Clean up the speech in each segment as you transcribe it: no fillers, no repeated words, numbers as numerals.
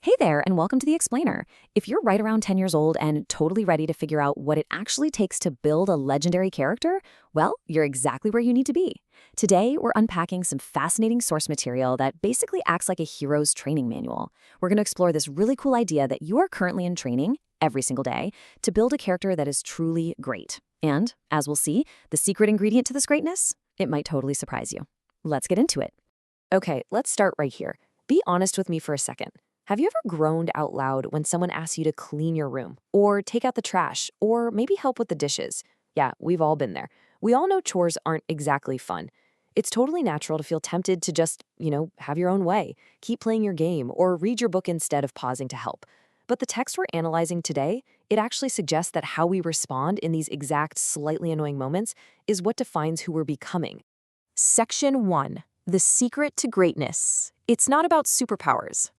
Hey there, and welcome to The Explainer. If you're right around 10 years old and totally ready to figure out what it actually takes to build a legendary character, well, you're exactly where you need to be. Today, we're unpacking some fascinating source material that basically acts like a hero's training manual. We're going to explore this really cool idea that you are currently in training every single day to build a character that is truly great. And, as we'll see, the secret ingredient to this greatness? It might totally surprise you. Let's get into it. Okay, let's start right here. Be honest with me for a second. Have you ever groaned out loud when someone asks you to clean your room, or take out the trash, or maybe help with the dishes? Yeah, we've all been there. We all know chores aren't exactly fun. It's totally natural to feel tempted to just, have your own way, keep playing your game, or read your book instead of pausing to help. But the text we're analyzing today, it actually suggests that how we respond in these exact slightly annoying moments is what defines who we're becoming. Section 1. The secret to greatness. It's not about superpowers.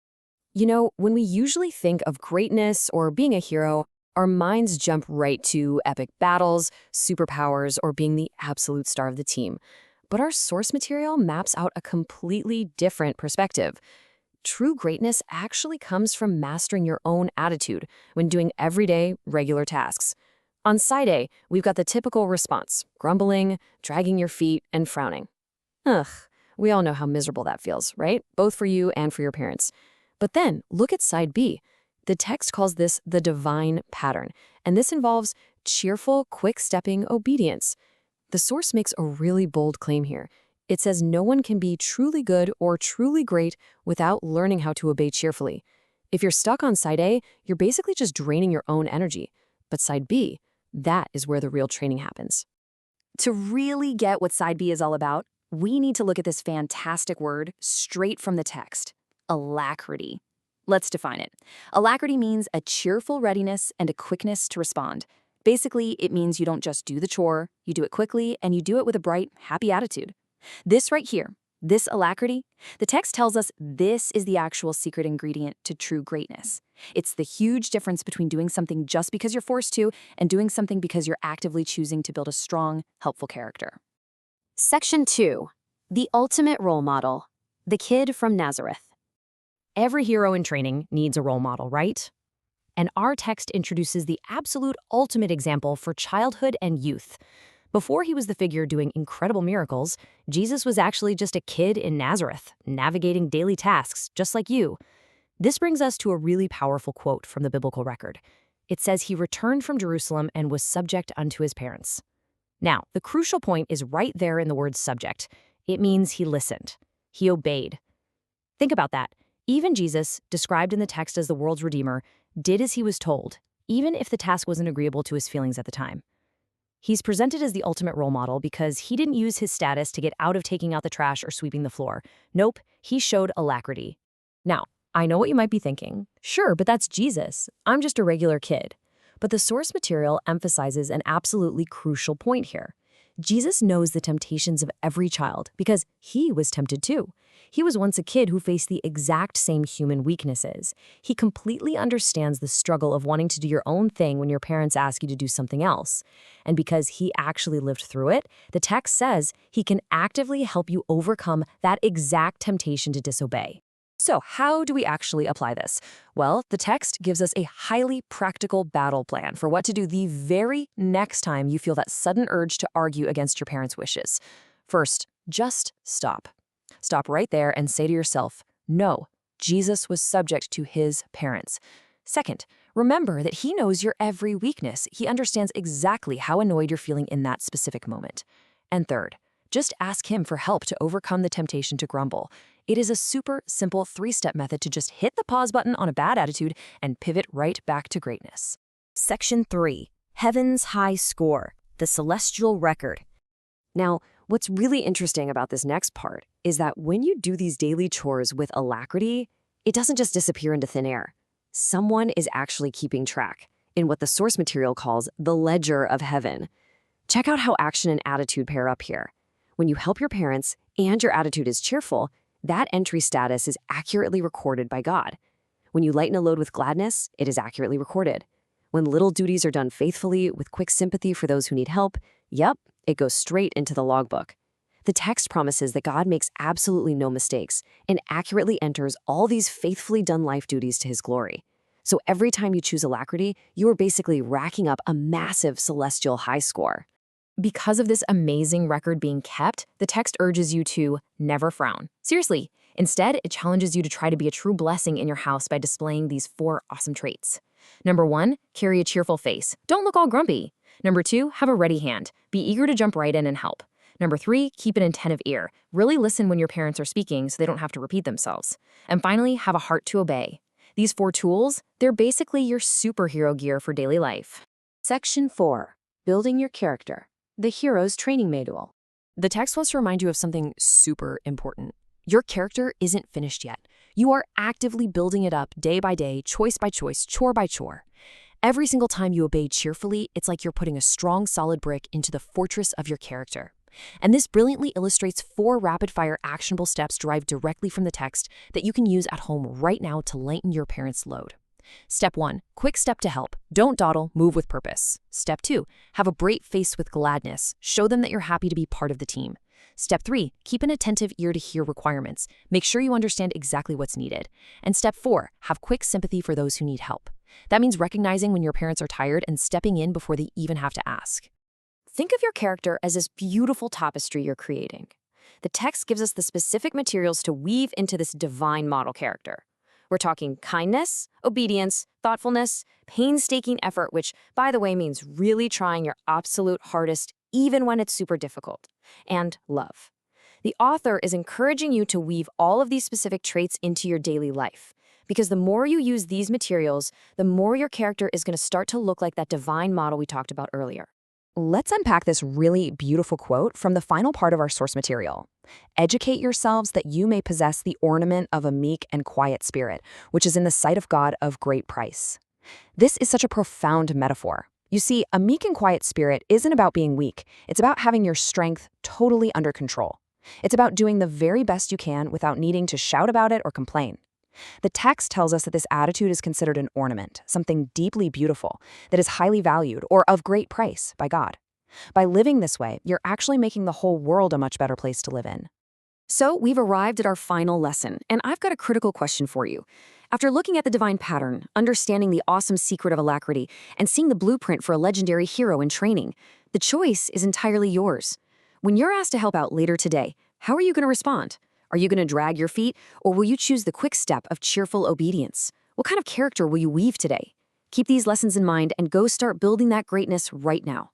When we usually think of greatness or being a hero, our minds jump right to epic battles, superpowers, or being the absolute star of the team. But our source material maps out a completely different perspective. True greatness actually comes from mastering your own attitude when doing everyday, regular tasks. On side A, we've got the typical response: grumbling, dragging your feet, and frowning. Ugh, we all know how miserable that feels, right? Both for you and for your parents. But then, look at side B. The text calls this the divine pattern, and this involves cheerful, quick-stepping obedience. The source makes a really bold claim here. It says no one can be truly good or truly great without learning how to obey cheerfully. If you're stuck on side A, you're basically just draining your own energy. But side B, that is where the real training happens. To really get what side B is all about, we need to look at this fantastic word straight from the text: alacrity. Let's define it. Alacrity means a cheerful readiness and a quickness to respond. Basically, it means you don't just do the chore, you do it quickly, and you do it with a bright, happy attitude. This right here, this alacrity, the text tells us this is the actual secret ingredient to true greatness. It's the huge difference between doing something just because you're forced to and doing something because you're actively choosing to build a strong, helpful character. Section 2. The ultimate role model. The kid from Nazareth. Every hero in training needs a role model, right? And our text introduces the absolute ultimate example for childhood and youth. Before he was the figure doing incredible miracles, Jesus was actually just a kid in Nazareth, navigating daily tasks just like you. This brings us to a really powerful quote from the biblical record. It says he returned from Jerusalem and was subject unto his parents. Now, the crucial point is right there in the word subject. It means he listened. He obeyed. Think about that. Even Jesus, described in the text as the world's redeemer, did as he was told, even if the task wasn't agreeable to his feelings at the time. He's presented as the ultimate role model because he didn't use his status to get out of taking out the trash or sweeping the floor. Nope, he showed alacrity. Now, I know what you might be thinking. Sure, but that's Jesus. I'm just a regular kid. But the source material emphasizes an absolutely crucial point here. Jesus knows the temptations of every child because he was tempted too. He was once a kid who faced the exact same human weaknesses. He completely understands the struggle of wanting to do your own thing when your parents ask you to do something else. And because he actually lived through it, the text says he can actively help you overcome that exact temptation to disobey. So how do we actually apply this? Well, the text gives us a highly practical battle plan for what to do the very next time you feel that sudden urge to argue against your parents' wishes. First, just stop. Stop right there and say to yourself, no, Jesus was subject to his parents. Second, remember that he knows your every weakness. He understands exactly how annoyed you're feeling in that specific moment. And third, just ask him for help to overcome the temptation to grumble. It is a super simple 3-step method to just hit the pause button on a bad attitude and pivot right back to greatness. Section 3. Heaven's High Score, the Celestial Record. Now, what's really interesting about this next part is that when you do these daily chores with alacrity, it doesn't just disappear into thin air. Someone is actually keeping track in what the source material calls the ledger of heaven. Check out how action and attitude pair up here. When you help your parents and your attitude is cheerful, that entry status is accurately recorded by God. When you lighten a load with gladness, it is accurately recorded. When little duties are done faithfully with quick sympathy for those who need help, yep, it goes straight into the logbook. The text promises that God makes absolutely no mistakes and accurately enters all these faithfully done life duties to his glory. So every time you choose alacrity, you are basically racking up a massive celestial high score. Because of this amazing record being kept, the text urges you to never frown. Seriously. Instead, it challenges you to try to be a true blessing in your house by displaying these 4 awesome traits. Number 1, carry a cheerful face. Don't look all grumpy. Number 2, have a ready hand. Be eager to jump right in and help. Number 3, keep an attentive ear. Really listen when your parents are speaking so they don't have to repeat themselves. And finally, have a heart to obey. These 4 tools, they're basically your superhero gear for daily life. Section 4. Building your character. The hero's training manual. The text wants to remind you of something super important. Your character isn't finished yet. You are actively building it up day by day, choice by choice, chore by chore. Every single time you obey cheerfully, it's like you're putting a strong, solid brick into the fortress of your character. And this brilliantly illustrates 4 rapid-fire actionable steps derived directly from the text that you can use at home right now to lighten your parents' load. Step 1, quick step to help. Don't dawdle, move with purpose. Step 2, have a bright face with gladness. Show them that you're happy to be part of the team. Step 3, keep an attentive ear to hear requirements. Make sure you understand exactly what's needed. And Step 4, have quick sympathy for those who need help. That means recognizing when your parents are tired and stepping in before they even have to ask. Think of your character as this beautiful tapestry you're creating. The text gives us the specific materials to weave into this divine model character. We're talking kindness, obedience, thoughtfulness, painstaking effort, which, by the way, means really trying your absolute hardest even when it's super difficult, and love. The author is encouraging you to weave all of these specific traits into your daily life, because the more you use these materials, the more your character is going to start to look like that divine model we talked about earlier. Let's unpack this really beautiful quote from the final part of our source material. Educate yourselves that you may possess the ornament of a meek and quiet spirit, which is in the sight of God of great price. This is such a profound metaphor. You see, a meek and quiet spirit isn't about being weak. It's about having your strength totally under control. It's about doing the very best you can without needing to shout about it or complain. The text tells us that this attitude is considered an ornament, something deeply beautiful, that is highly valued or of great price by God. By living this way, you're actually making the whole world a much better place to live in. So we've arrived at our final lesson, and I've got a critical question for you. After looking at the divine pattern, understanding the awesome secret of alacrity, and seeing the blueprint for a legendary hero in training, the choice is entirely yours. When you're asked to help out later today, how are you going to respond? Are you going to drag your feet, or will you choose the quick step of cheerful obedience? What kind of character will you weave today? Keep these lessons in mind and go start building that greatness right now.